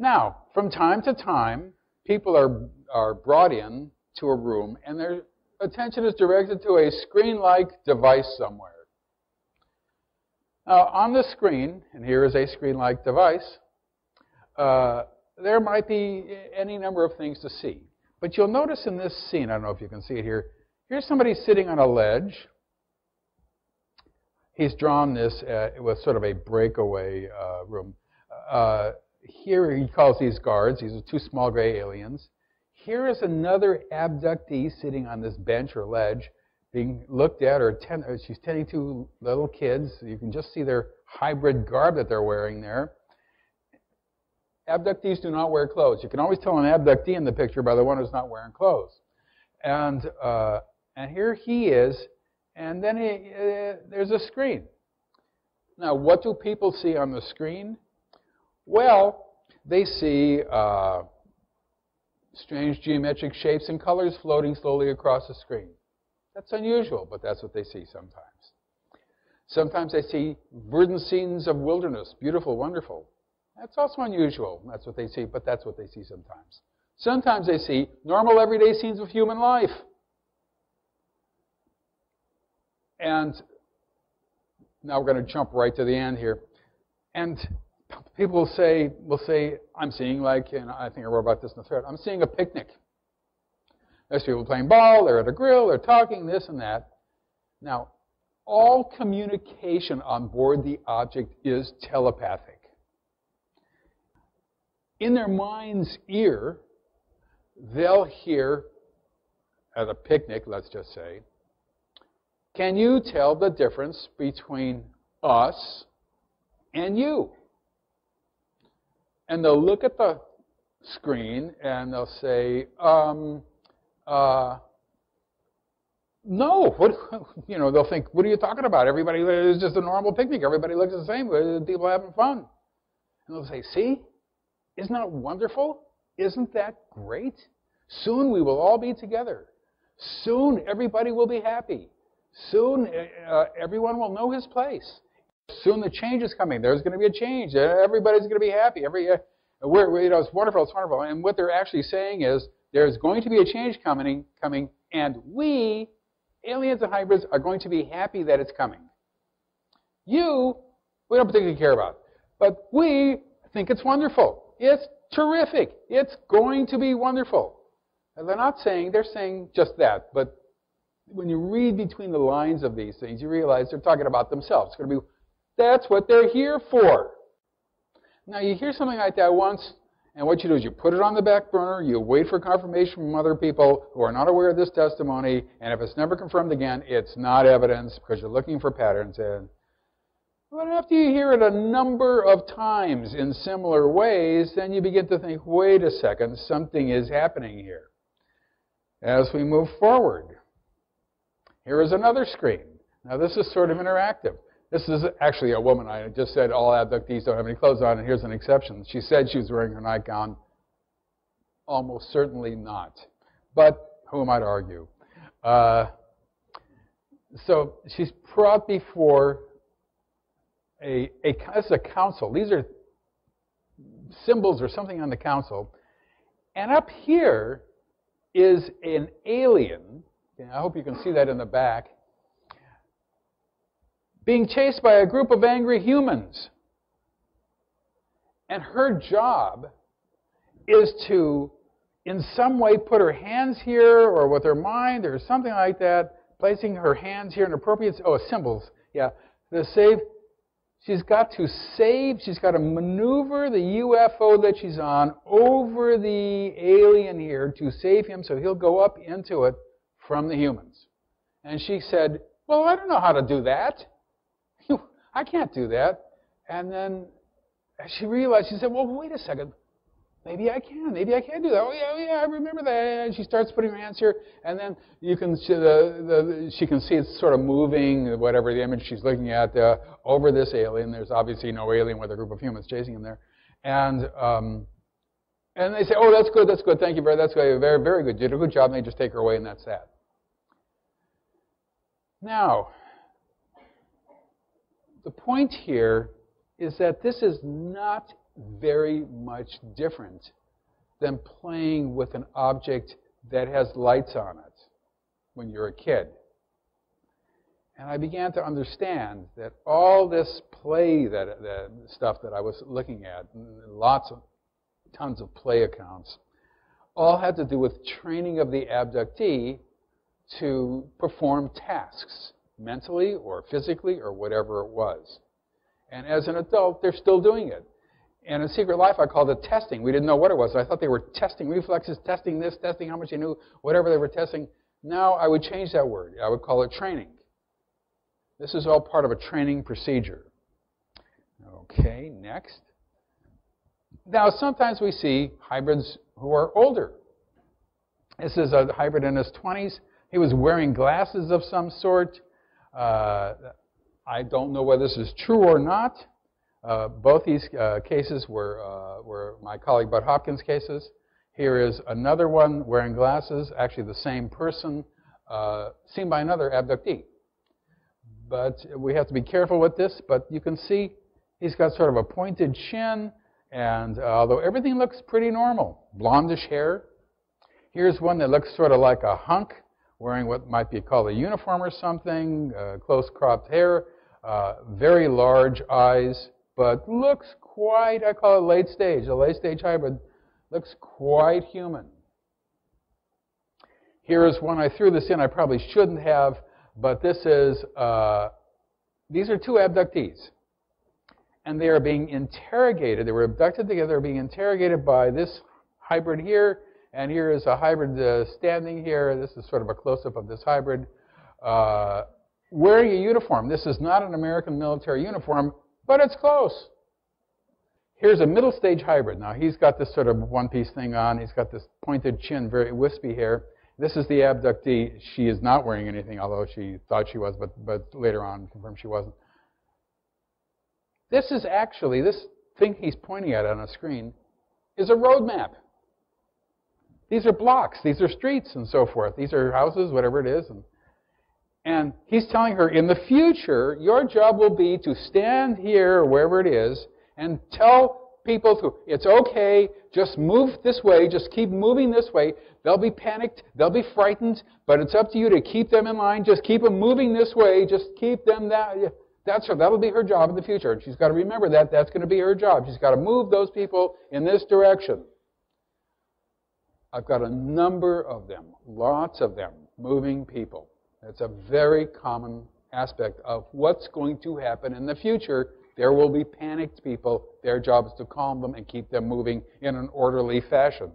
Now, from time to time, people are brought in to a room, and their attention is directed to a screen-like device somewhere. Now, on the screen, and here is a screen-like device, there might be any number of things to see. But you'll notice in this scene, I don't know if you can see it here, here's somebody sitting on a ledge. He's drawn this with sort of a breakaway room. Here he calls these guards. These are two small gray aliens. Here is another abductee sitting on this bench or ledge being looked at, or she's tending to little kids. You can just see their hybrid garb that they're wearing there. Abductees do not wear clothes. You can always tell an abductee in the picture by the one who's not wearing clothes. And here he is, and then there's a screen. Now, what do people see on the screen? Well, they see strange geometric shapes and colors floating slowly across the screen. That's unusual, but that's what they see sometimes. Sometimes they see verdant scenes of wilderness, beautiful, wonderful. That's also unusual. That's what they see, but that's what they see sometimes. Sometimes they see normal, everyday scenes of human life. And now we're going to jump right to the end here. And people will say, I'm seeing, like, and I think I wrote about this in the thread, I'm seeing a picnic. There's people playing ball, they're at a grill, they're talking, this and that. Now, all communication on board the object is telepathic. In their mind's ear, they'll hear, at a picnic, let's just say, can you tell the difference between us and you? And they'll look at the screen and they'll say, no. They'll think, what are you talking about? Everybody is just a normal picnic. Everybody looks the same. People are having fun. And they'll say, see? Isn't that wonderful? Isn't that great? Soon we will all be together. Soon everybody will be happy. Soon everyone will know his place. Soon the change is coming. There's going to be a change. Everybody's going to be happy. It's wonderful. It's wonderful. And what they're actually saying is there's going to be a change coming, and we, aliens and hybrids, are going to be happy that it's coming. You, we don't particularly care about, but we think it's wonderful. It's terrific. It's going to be wonderful. And they're saying just that, but when you read between the lines of these things, you realize they're talking about themselves. It's going to be, that's what they're here for. Now, you hear something like that once, and what you do is you put it on the back burner, you wait for confirmation from other people who are not aware of this testimony, and if it's never confirmed again, it's not evidence because you're looking for patterns. But after you hear it a number of times in similar ways, then you begin to think, wait a second, something is happening here. As we move forward, here is another screen. Now, this is sort of interactive. This is actually a woman. I just said all abductees don't have any clothes on, and here's an exception. She said she was wearing her nightgown. Almost certainly not. But who might argue? So she's brought before a council. These are symbols or something on the council. And up here is an alien. I hope you can see that in the back. Being chased by a group of angry humans. And her job is to, in some way, put her hands here or with her mind or something like that, placing her hands here in appropriate, symbols. Yeah, to save. She's got to maneuver the UFO that she's on over the alien here to save him so he'll go up into it from the humans. And she said, well, I don't know how to do that. I can't do that. And then she realized, she said, well, wait a second. Maybe I can. Maybe I can do that. Oh, yeah, I remember that. And she starts putting her hands here. And then you can see she can see it's sort of moving, whatever the image she's looking at, over this alien. There's obviously no alien with a group of humans chasing him there. And they say, oh, that's good. Thank you, that's good. Very, very good. You did a good job. And they just take her away, and that's that. Now, the point here is that this is not very much different than playing with an object that has lights on it when you're a kid. And I began to understand that all this play, that stuff that I was looking at, tons of play accounts, all had to do with training of the abductee to perform tasks, mentally or physically or whatever it was. And as an adult, they're still doing it. And in Secret Life, I called it testing. We didn't know what it was. I thought they were testing reflexes, testing this, testing how much you knew, whatever they were testing. Now I would change that word. I would call it training. This is all part of a training procedure. Okay, next. Now, sometimes we see hybrids who are older. This is a hybrid in his 20s. He was wearing glasses of some sort. I don't know whether this is true or not. Both these cases were my colleague Bud Hopkins' cases. Here is another one wearing glasses, actually the same person, seen by another abductee. But we have to be careful with this, but you can see he's got sort of a pointed chin, and although everything looks pretty normal, blondish hair. Here's one that looks sort of like a hunk, wearing what might be called a uniform or something, close cropped hair, very large eyes, but looks quite, I call it late stage. A late stage hybrid looks quite human. Here is one, I threw this in, I probably shouldn't have, but this is, these are two abductees. And they are being interrogated. They were abducted together, they're being interrogated by this hybrid here, and here is a hybrid standing here. This is sort of a close-up of this hybrid. Wearing a uniform. This is not an American military uniform, but it's close. Here's a middle stage hybrid. Now, he's got this sort of one-piece thing on. He's got this pointed chin, very wispy hair. This is the abductee. She is not wearing anything, although she thought she was, but later on confirmed she wasn't. This is actually, this thing he's pointing at on a screen is a road map. These are blocks. These are streets and so forth. These are houses, whatever it is. And he's telling her, in the future, your job will be to stand here, or wherever it is, and tell people to, it's okay, just move this way, just keep moving this way. They'll be panicked, they'll be frightened, but it's up to you to keep them in line. Just keep them moving this way, just keep them that. That'll be her job in the future. She's got to remember that. That's going to be her job. She's got to move those people in this direction. I've got a number of them, lots of them, moving people. It's a very common aspect of what's going to happen in the future. There will be panicked people. Their job is to calm them and keep them moving in an orderly fashion.